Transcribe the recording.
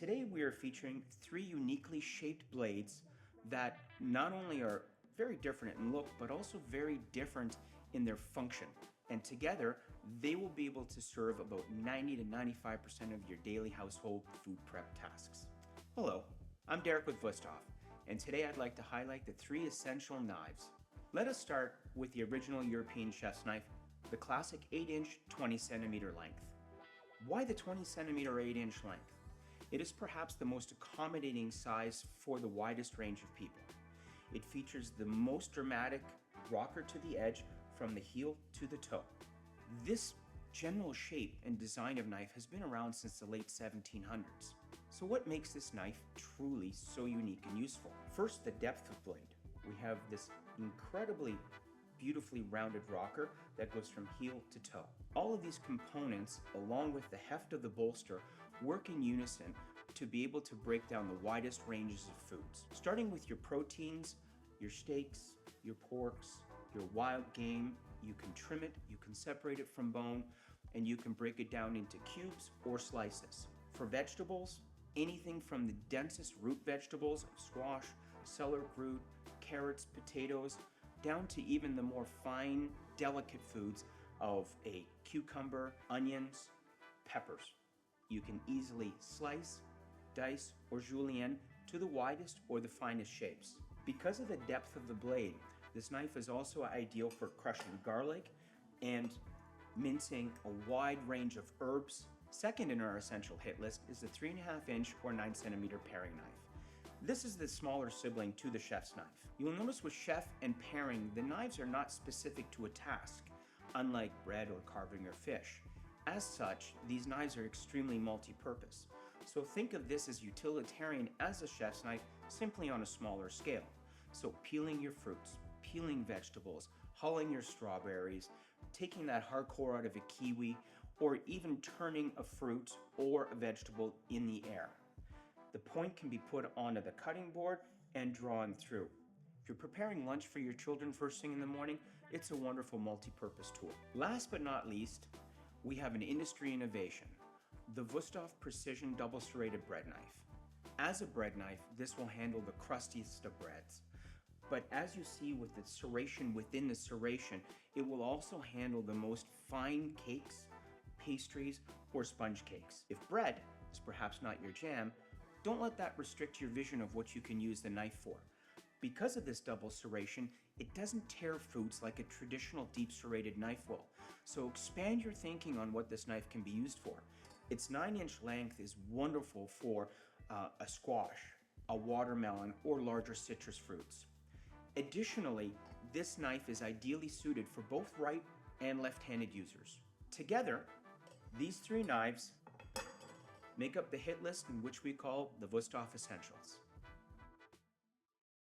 Today we are featuring three uniquely shaped blades that not only are very different in look, but also very different in their function. And together, they will be able to serve about 90 to 95% of your daily household food prep tasks. Hello, I'm Derek with Wusthof, and today I'd like to highlight the three essential knives. Let us start with the original European chef's knife, the classic 8-inch, 20-centimeter length. Why the 20-centimeter 8-inch length? It is perhaps the most accommodating size for the widest range of people. It features the most dramatic rocker to the edge from the heel to the toe. This general shape and design of knife has been around since the late 1700s. So what makes this knife truly so unique and useful? First, the depth of blade. We have this incredibly beautifully rounded rocker that goes from heel to toe. All of these components, along with the heft of the bolster, work in unison to be able to break down the widest ranges of foods. Starting with your proteins, your steaks, your porks, your wild game, you can trim it, you can separate it from bone, and you can break it down into cubes or slices. For vegetables, anything from the densest root vegetables of squash, celery root, carrots, potatoes, down to even the more fine, delicate foods of a cucumber, onions, peppers. You can easily slice, dice, or julienne to the widest or the finest shapes. Because of the depth of the blade, this knife is also ideal for crushing garlic and mincing a wide range of herbs. Second in our essential hit list is the 3.5-inch or 9-centimeter paring knife. This is the smaller sibling to the chef's knife. You'll notice with chef and paring, the knives are not specific to a task, unlike bread or carving or fish. As such, these knives are extremely multi-purpose. So think of this as utilitarian as a chef's knife, simply on a smaller scale. So peeling your fruits, peeling vegetables, hulling your strawberries, taking that hard core out of a kiwi, or even turning a fruit or a vegetable in the air. The point can be put onto the cutting board and drawn through. If you're preparing lunch for your children first thing in the morning, it's a wonderful multi-purpose tool. Last but not least, we have an industry innovation, the Wusthof Precision Double Serrated Bread Knife. As a bread knife, this will handle the crustiest of breads. But as you see with the serration within the serration, it will also handle the most fine cakes, pastries, or sponge cakes. If bread is perhaps not your jam, don't let that restrict your vision of what you can use the knife for. Because of this double serration, it doesn't tear foods like a traditional deep serrated knife will. So expand your thinking on what this knife can be used for. Its 9-inch length is wonderful for a squash, a watermelon, or larger citrus fruits. Additionally, this knife is ideally suited for both right and left-handed users. Together, these three knives make up the hit list in which we call the Wusthof Essentials.